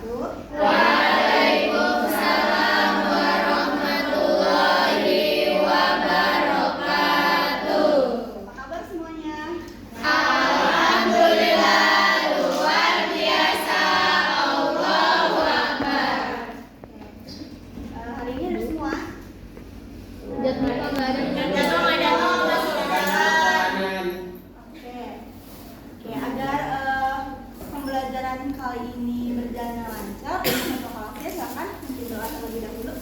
wabarakatuh. Waalaikumsalam warahmatullahi wabarakatuh. Apa kabar semuanya? Alhamdulillah, luar biasa. Allahu Akbar. Hari ini ada semua? Jadwal nggak ada. Oke, agar pembelajaran kali ini berjalan lancar, untuk kelasnya silakan mungkin doa terlebih dahulu.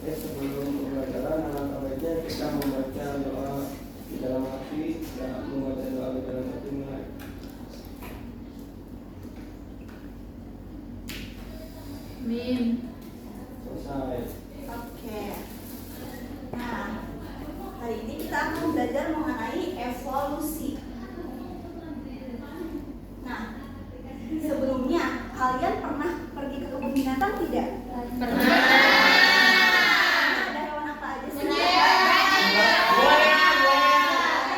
Sebelum pembelajaran, alangkah baiknya kita membaca doa di dalam hati dan membaca doa di dalam hati mulai. Mim. Selesai. Oke. Nah, hari ini kita akan belajar mengenai evolusi. Nah, sebelumnya kalian pernah pergi ke kebun binatang tidak? Pernah. Ada hewan apa aja sih?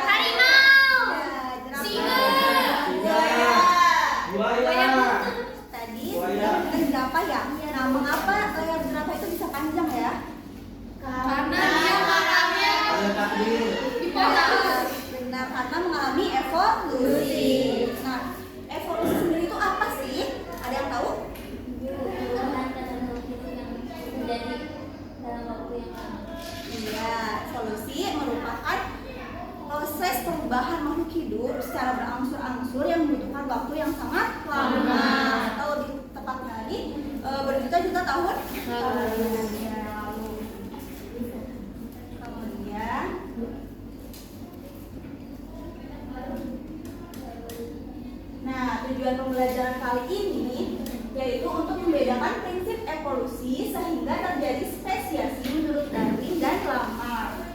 Harimau. Ya, jerapah. Singa. Buaya. Buaya. Tadi Buaya. sudah kita jerapah ya. Nah, mengapa layar jerapah itu bisa panjang ya? Karena dia makannya Ada takdir. dipotong. Benar, karena mengalami evolusi. Nah, evolusi sendiri itu apa sih? Ada yang tahu? Iya, evolusi merupakan proses perubahan makhluk hidup secara berangsur-angsur yang membutuhkan waktu yang sangat lama, atau lebih tepatnya lagi berjuta-juta tahun lalu. Kemudian nah, tujuan pembelajaran kali ini yaitu untuk membedakan prinsip evolusi sehingga terjadi spesiasi menurut Darwin dan Lamarck.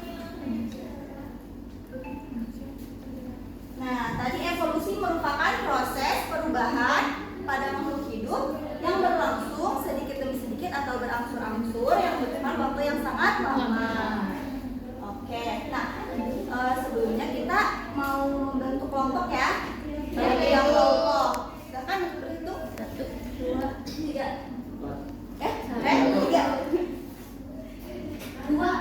Nah, tadi evolusi merupakan proses perubahan pada makhluk hidup yang berlangsung sedikit demi sedikit atau berangsur-angsur yang membutuhkan waktu yang sangat lama. Oke, nah sebelumnya kita mau membentuk kelompok ya. Bagi yang kelompok, silakan berhitung. 1, 2, 3. Tiga. 2. 3. 2, 1,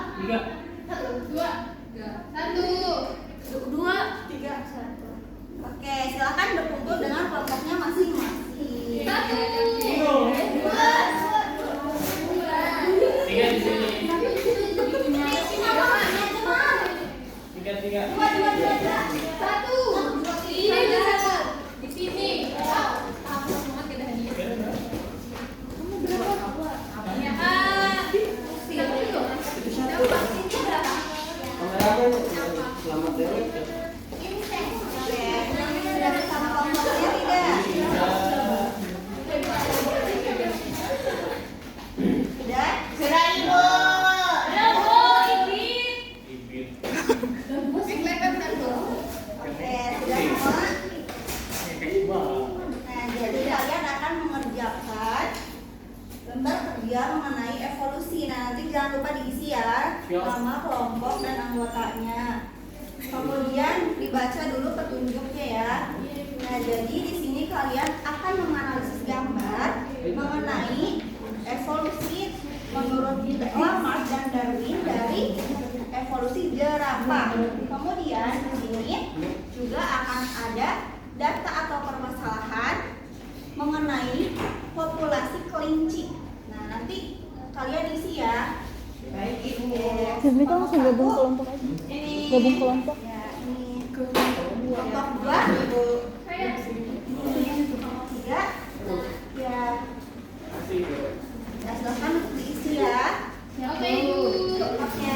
2, 3, 1. Oke, silakan berkumpul dengan kelompoknya masing-masing. 1, 2, 3 di sini. 3. 2. di sini. Kameranya selamat dulu. Oke, sudah bersama kelompoknya tidak? Sudah? Sudah Ibu. Ibit. Oke, sudah semua? Wah. Nah, jadi kalian akan mengerjakan lembar kerja mengenai evolusi. Nah, nanti jangan lupa diisi ya nama kelompok dan anggotanya. Kemudian dibaca dulu petunjuknya ya. Nah, jadi di sini kalian akan menganalisis gambar mengenai evolusi menurut Lamarck dan Darwin dari evolusi jerapah. Kemudian di sini juga akan ada data atau permasalahan mengenai populasi kelinci. Nah, nanti kalian isi ya. Baik, Ibu. Febri kan langsung gabung kelompok aja. Ini Gabung kelompok. ya, ini kelompok 2, Ibu. Ini kelompok 3. Ya, Kasih. nah, silakan untuk diisi ya. Oke, Ibu. Oke.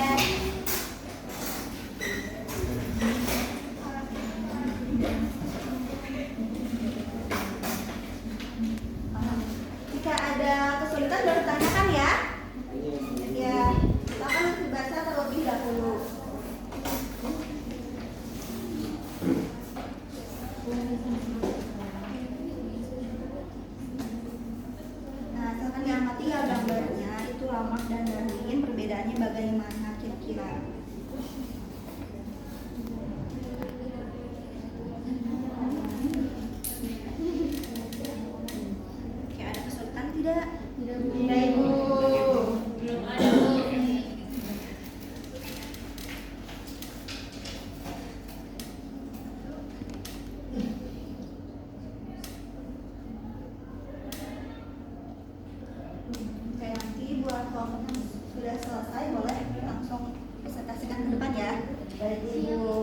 Jika ada kesulitan baru tanyakan ya. Ya, silakan untuk dibaca terlebih dahulu. Nah, silakan diamati ya gambarnya. Itu Lamarck dan Darwin, perbedaannya bagaimana kira-kira? Oke, ada kesulitan tidak? tidak? Tidak, Tidak, Ibu. Belum ada, Bu. Oke, nanti buat kelompok yang sudah selesai boleh langsung presentasikan ke depan ya. Baik, Ibu.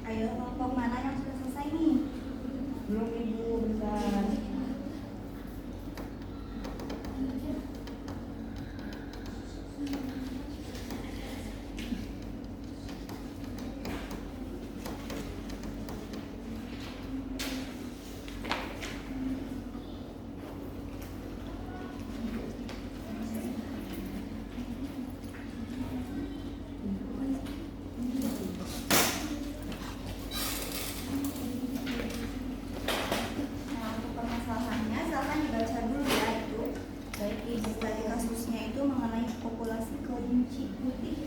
Ayo, kelompok mana yang sudah selesai nih? Belum Ibu, bentar. Nah, untuk permasalahannya silakan dibaca dulu ya itu. Baik, Ibu tadi kasusnya itu mengenai populasi kelinci putih.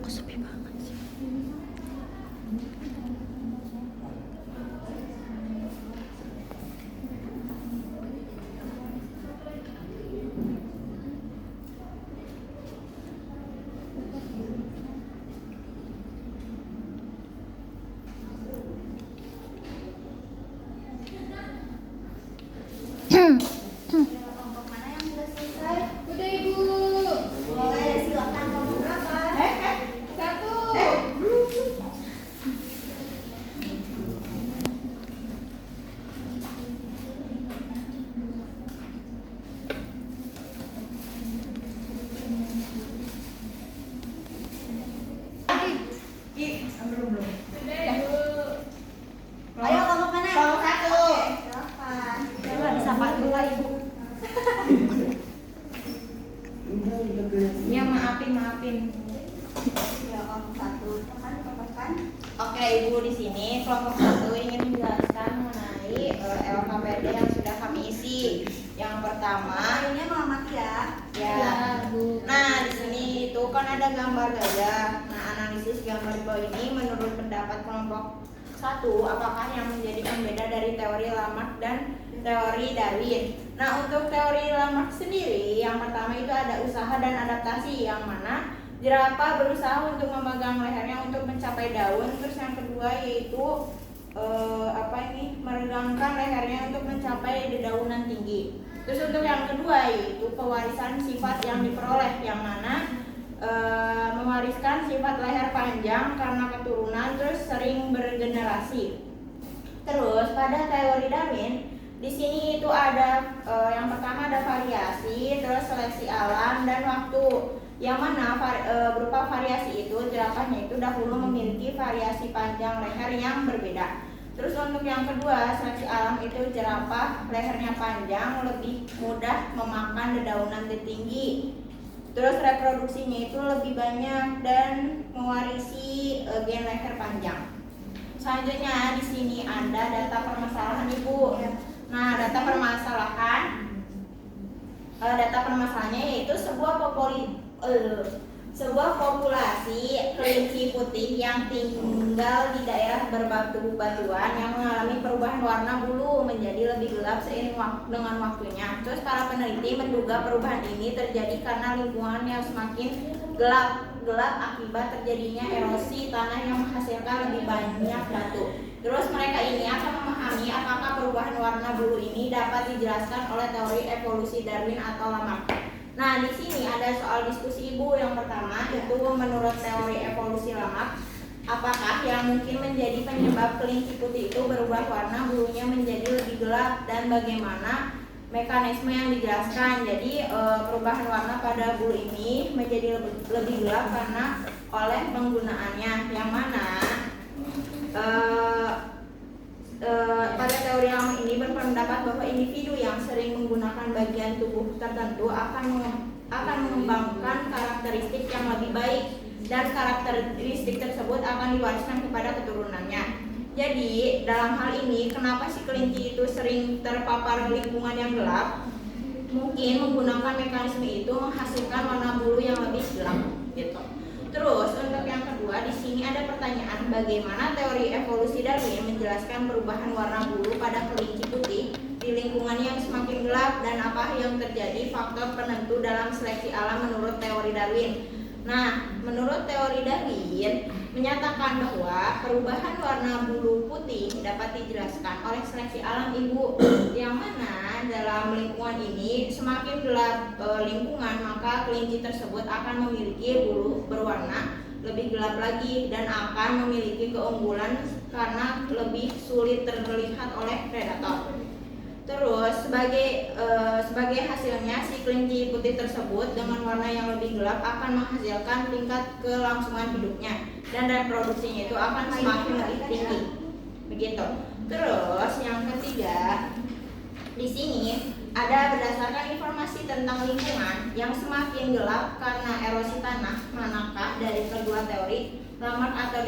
Kok sepi banget sih? Kelompok mana yang sudah selesai? Udah, Ibu. Boleh, silakan kelompok berapa? Satu. Belum. Udah, Ibu. Ayo kelompok mana? Kelompok satu. Oke, silakan. Ya nggak bisa Pak dulu lah, Ibu. Udah kelihatan. Ya maafin. Ya, kelompok satu. Silakan dipaparkan. Oke Ibu, di sini kelompok satu ingin menjelaskan mengenai LKPD yang sudah kami isi. Yang pertama, Akhirnya mengamati ya. ya. Bu. Nah, di sini itu kan ada gambar gajah. Nah, analisis gambar di bawah ini menurut pendapat kelompok satu, apakah yang menjadi pembeda dari teori Lamarck dan teori Darwin? Nah, untuk teori Lamarck sendiri, yang pertama itu ada usaha dan adaptasi, yang mana jerapah berusaha untuk memegang lehernya untuk mencapai daun. Terus yang kedua yaitu meregangkan lehernya untuk mencapai dedaunan tinggi. Terus untuk yang kedua yaitu pewarisan sifat yang diperoleh, yang mana mewariskan sifat leher panjang karena keturunan, terus sering bergenerasi. Terus pada teori Darwin di sini itu ada yang pertama ada variasi, terus seleksi alam dan waktu. Yang mana berupa variasi itu jerapahnya itu dahulu memiliki variasi panjang leher yang berbeda. Terus untuk yang kedua seleksi alam itu jerapah lehernya panjang lebih mudah memakan dedaunan tertinggi. Terus reproduksinya itu lebih banyak dan mewarisi gen leher panjang. Selanjutnya di sini ada data permasalahan Ibu. Nah, data permasalahannya yaitu sebuah populasi kelinci putih yang tinggal di daerah berbatu-batuan yang mengalami perubahan warna bulu menjadi lebih gelap seiring dengan waktunya. Terus para peneliti menduga perubahan ini terjadi karena lingkungan yang semakin gelap akibat terjadinya erosi tanah yang menghasilkan lebih banyak batu. Terus mereka ini akan memahami apakah perubahan warna bulu ini dapat dijelaskan oleh teori evolusi Darwin atau Lamarck. Nah, di sini ada soal diskusi Ibu. Yang pertama itu menurut teori evolusi Lamarck, apakah yang mungkin menjadi penyebab kelinci putih itu berubah warna bulunya menjadi lebih gelap dan bagaimana mekanisme yang dijelaskan. Jadi perubahan warna pada bulu ini menjadi lebih gelap karena oleh penggunaannya, yang mana pada teori Lamarck ini berpendapat bahwa individu yang sering menggunakan bagian tubuh tertentu akan mengembangkan karakteristik yang lebih baik dan karakteristik tersebut akan diwariskan kepada keturunannya. Jadi dalam hal ini kenapa si kelinci itu sering terpapar lingkungan yang gelap? Mungkin menggunakan mekanisme itu menghasilkan warna bulu yang lebih gelap gitu. Terus untuk yang kedua di sini ada pertanyaan, bagaimana teori evolusi Darwin menjelaskan perubahan warna bulu pada kelinci putih di lingkungan yang semakin gelap dan apa yang terjadi faktor penentu dalam seleksi alam menurut teori Darwin. Nah, menurut teori Darwin menyatakan bahwa perubahan warna bulu putih dapat dijelaskan oleh seleksi alam Ibu, yang mana dalam lingkungan ini semakin gelap lingkungan maka kelinci tersebut akan memiliki bulu berwarna lebih gelap lagi dan akan memiliki keunggulan karena lebih sulit terlihat oleh predator. Terus sebagai hasilnya si kelinci putih tersebut dengan warna yang lebih gelap akan menghasilkan tingkat kelangsungan hidupnya dan reproduksinya itu akan semakin lebih tinggi. Begitu. Terus yang ketiga di sini ada berdasarkan informasi tentang lingkungan yang semakin gelap karena erosi tanah, manakah dari kedua teori Lamarck atau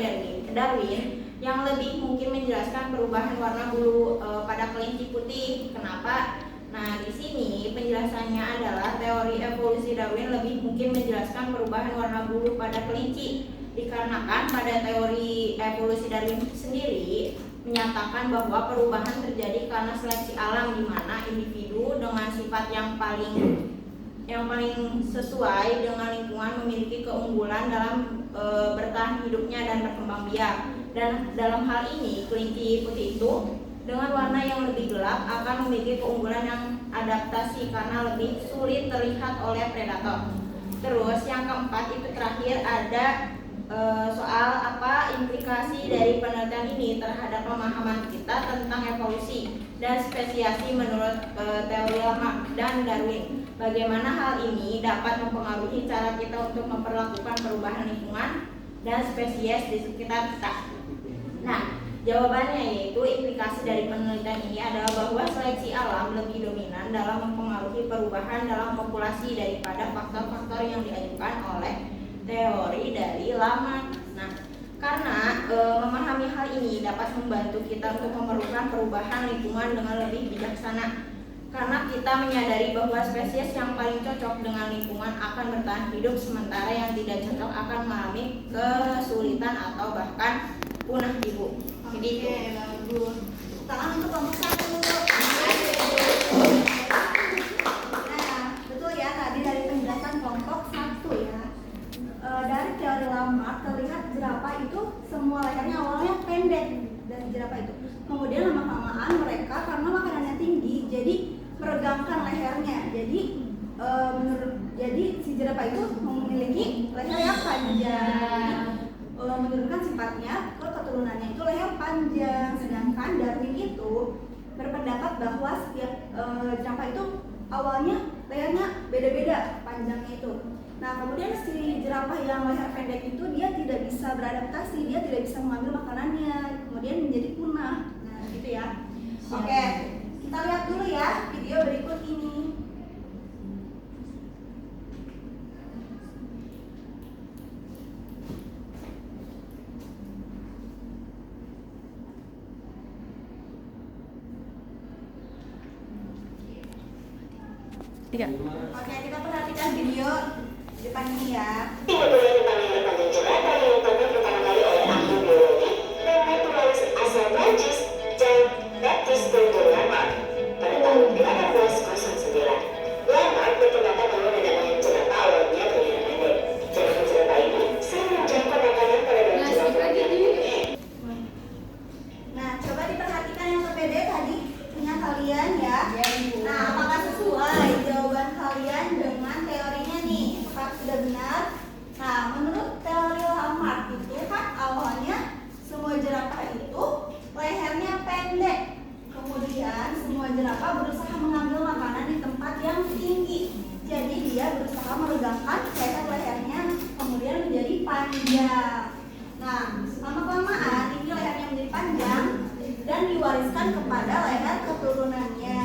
Darwin yang lebih mungkin menjelaskan perubahan warna bulu pada kelinci putih? Kenapa? Nah, di sini penjelasannya adalah teori evolusi Darwin lebih mungkin menjelaskan perubahan warna bulu pada kelinci, dikarenakan pada teori evolusi Darwin sendiri menyatakan bahwa perubahan terjadi karena seleksi alam, di mana individu dengan sifat yang paling sesuai dengan lingkungan memiliki keunggulan dalam bertahan hidupnya dan berkembang biak. Dan dalam hal ini kelinci putih itu dengan warna yang lebih gelap akan memiliki keunggulan yang adaptasi karena lebih sulit terlihat oleh predator. Terus yang keempat itu terakhir ada soal apa implikasi dari penelitian ini terhadap pemahaman kita tentang evolusi dan spesiasi menurut teori Lamarck dan Darwin. Bagaimana hal ini dapat mempengaruhi cara kita untuk memperlakukan perubahan lingkungan dan spesies di sekitar kita. Nah, jawabannya yaitu implikasi dari penelitian ini adalah bahwa seleksi alam lebih dominan dalam mempengaruhi perubahan dalam populasi daripada faktor-faktor yang diajukan oleh teori dari Lamarck. Nah, karena memahami hal ini dapat membantu kita untuk memerlukan perubahan lingkungan dengan lebih bijaksana. Karena kita menyadari bahwa spesies yang paling cocok dengan lingkungan akan bertahan hidup, sementara yang tidak cocok akan mengalami kesulitan atau bahkan punah Ibu. Jadi bagus. Tangan untuk kelompok 1. Nah, betul ya tadi dari penjelasan kelompok 1 ya. Dari teori Lamarck terlihat jerapah itu semua lehernya awalnya pendek dari jerapah itu. Kemudian lama-lamaan mereka karena makanannya tinggi jadi meregangkan lehernya. Jadi si jerapah itu memiliki leher yang panjang. Menurunkan sifatnya ke keturunannya itu leher panjang. Sedangkan Darwin itu berpendapat bahwa setiap jerapah itu awalnya lehernya beda-beda panjangnya itu. Nah, kemudian si jerapah yang leher pendek itu dia tidak bisa beradaptasi, dia tidak bisa mengambil makanannya, kemudian menjadi punah. Nah, gitu ya. Oke, kita lihat dulu ya video berikut ini. 3. Oke, kita perhatikan video di depan ini ya. Asal Prancis, Jean-Baptiste Lemar pada tahun 1809. Lemar berpendapat bahwa nenek jerapah awalnya terlihat pendek. Jerapah ini sering menjangkau makanan pada daun jerapah yang pendek. Nah, coba diperhatikan yang terpede tadi punya kalian ya. Nah, apakah sesuai jawaban kalian dengan teorinya nih? Apakah sudah benar? Nah, menurut teori Lamarck itu kan awalnya semua jerapah itu lehernya pendek. Kemudian semua jerapah berusaha mengambil makanan di tempat yang tinggi. Jadi dia berusaha meregangkan lehernya kemudian menjadi panjang. Nah, lama-kelamaan ini lehernya menjadi panjang dan diwariskan kepada leher keturunannya.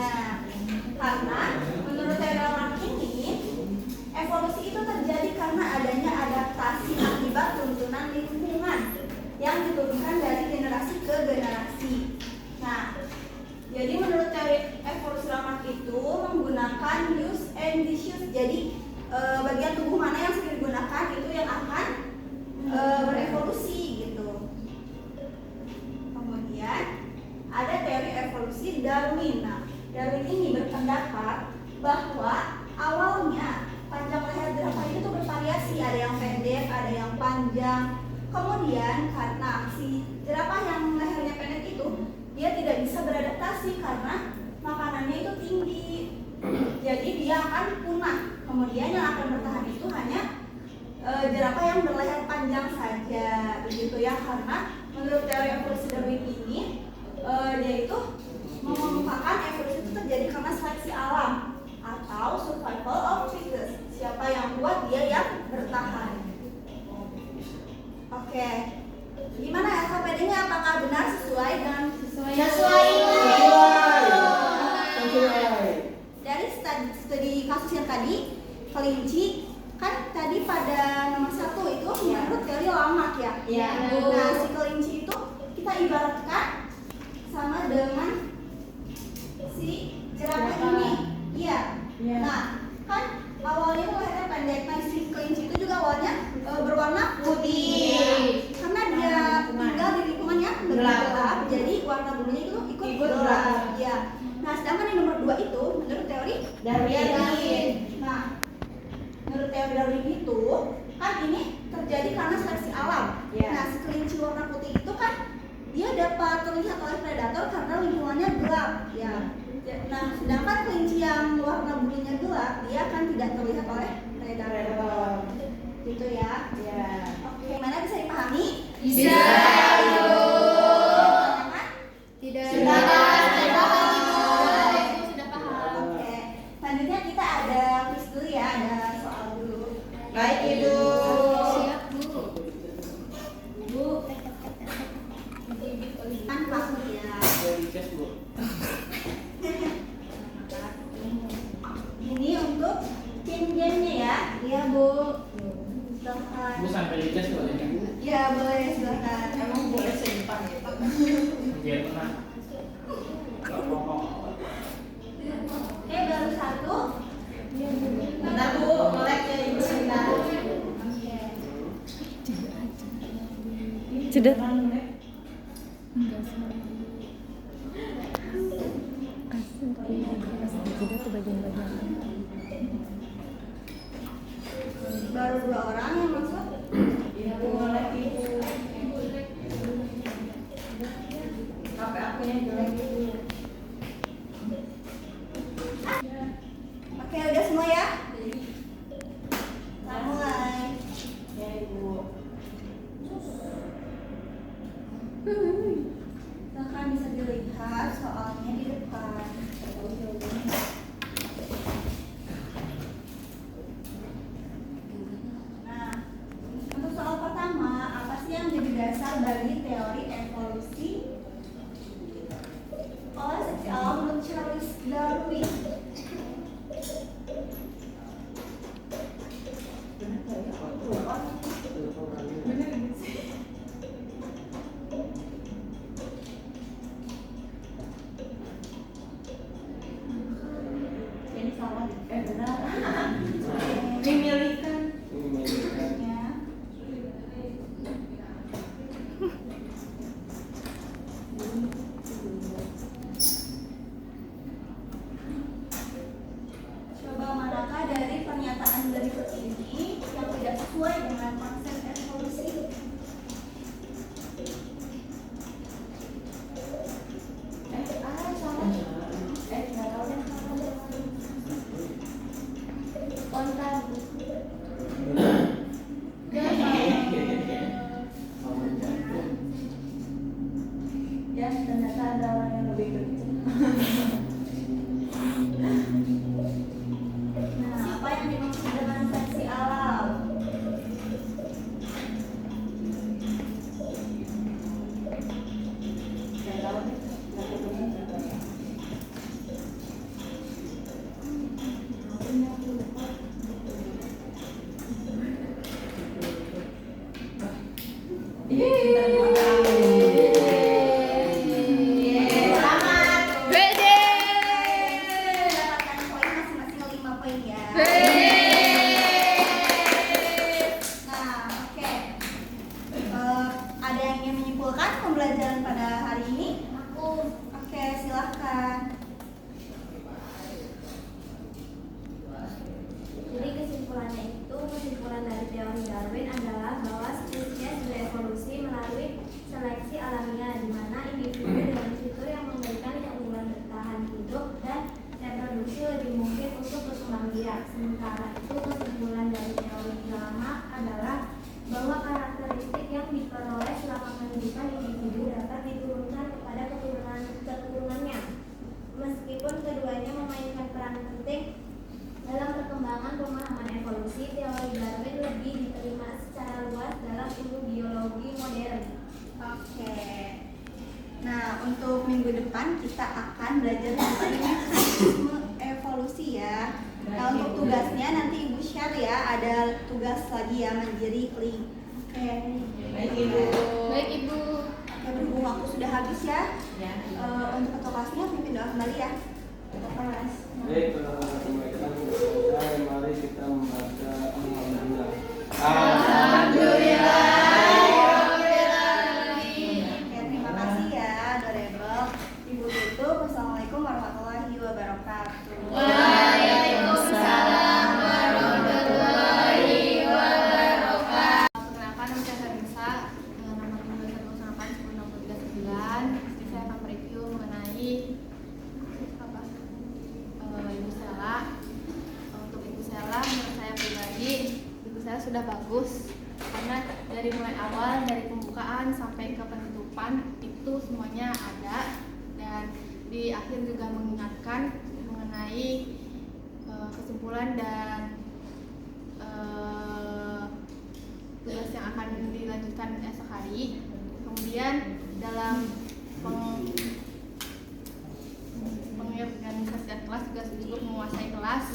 Karena menurut teori Lamarck ini, evolusi itu terjadi karena adanya adaptasi akibat tuntunan lingkungan yang diturunkan dari generasi ke generasi. Nah, jadi menurut teori evolusi Lamarck itu menggunakan use and disuse. Jadi bagian tubuh mana yang sering digunakan itu yang akan berevolusi gitu. Kemudian ada teori evolusi Darwin. Nah, Darwin ini berpendapat bahwa awalnya panjang leher jerapah itu tuh bervariasi, ada yang pendek, ada yang panjang. Kemudian karena si jerapah yang lehernya pendek itu dia tidak bisa beradaptasi karena makanannya itu tinggi. Jadi dia akan punah. Kemudian yang akan bertahan itu hanya jerapah yang berleher panjang saja, begitu ya. Karena menurut teori evolusi Darwin ini dia itu mengemukakan evolusi itu terjadi karena seleksi alam atau survival of fittest. Siapa yang kuat dia yang bertahan. Oke, gimana ya KPD-nya? Apakah benar sesuai dengan Sesuai. Dari studi kasus yang tadi kelinci kan tadi pada nomor 1 itu menurut teori Lamarck ya. Iya. Nah, si kelinci itu kita ibaratkan sama dengan si jerapah ini. Iya. Iya. Nah, kan awalnya tuh lehernya pendek. Nah, si kelinci itu juga awalnya berwarna putih. Karena dia tinggal di lingkungan yang lebih gelap, jadi warna bulunya itu ikut gelap. Ya. Nah, sedangkan yang nomor 2 itu menurut teori Darwin. Nah, menurut teori Darwin itu kan ini terjadi karena seleksi alam. Ya. Nah, si kelinci warna putih itu kan dia dapat terlihat oleh predator karena lingkungannya gelap. Ya. Nah, sedangkan kelinci yang warna bulunya gelap dia kan tidak terlihat oleh predator. Gitu ya. Ya. Oke, mana bisa dipahami? Bisa. Tidak. Sudah paham. Oke. Selanjutnya kita ada quiz dulu ya, ada soal dulu. Baik, Ibu. Siap, Bu. Bu. Kan takut ya. Ini untuk game-gamenya ya. Iya, Bu. Silakan. Bu sampai di tes boleh kan? Ya, boleh silakan. Emang boleh simpan ya, Pak? Biar pernah. Oke, baru 1. Bentar, Bu. Melek ya, Ibu. Sebentar. Oke. Jeda. Jeda tuh bagian-bagian. Baru 2 orang yang masuk. Ibu, melek, Ibu. HP akunya jelek, Ibu. Oke, udah semua ya? Kita mulai. Ya, Ibu. Silakan bisa dilihat soalnya di depan. Nah, untuk soal pertama, apa sih yang jadi dasar bagi teori evolusi oleh seksi alam menurut Charles Darwin? Ini salah. Benar. Ya, ternyata ada orang yang lebih kecil. Nah, apa yang dimaksud dengan seleksi alam? Mendapatkan poin masing-masing 5 poin ya. Nah, oke. Ada yang ingin menyimpulkan pembelajaran pada hari ini? Aku. Oke, silahkan. Jadi kesimpulan dari teori Darwin adalah bahwa spesies berevolusi melalui seleksi alamiah, di mana individu dengan fitur yang memberikan keunggulan bertahan hidup dan reproduksi lebih mungkin untuk berkembang biak. Sementara itu, kesimpulan dari teori Lamarck adalah bahwa karakteristik yang diperoleh selama kehidupan individu dapat diturunkan kepada keturunannya. Meskipun keduanya memainkan peran penting dalam perkembangan pemahaman evolusi, teori Darwin lebih diterima secara luas dalam ilmu biologi modern. Oke. Nah, untuk minggu depan kita akan belajar tentang mekanisme evolusi ya. Nah, untuk tugasnya nanti Ibu share ya. Ada tugas lagi ya, mandiri link. Oke. Baik Ibu. Baik Ibu. Oke, berhubung waktu sudah habis ya. Ya. Untuk ketua kelasnya pimpin doa kembali ya. Ketua kelas. Baik, teman-teman, mari kita membaca Alhamdulillah. Oke, terima kasih ya, Adorable. Ibu tutup. Wassalamualaikum warahmatullahi wabarakatuh. Waalaikumsalam warahmatullahi wabarakatuh. Perkenalkan, nama saya Sarisa, nomor 218106339. Di sini saya akan mereview mengenai Ibu Sela. Untuk Ibu Sela, menurut saya pribadi, Ibu Sela sudah bagus karena dari mulai awal, dari pembukaan sampai ke penutupan itu semuanya ada, dan di akhir juga mengingatkan mengenai kesimpulan dan tugas yang akan dilanjutkan esok hari. Kemudian dalam pengorganisasian kelas juga cukup menguasai kelas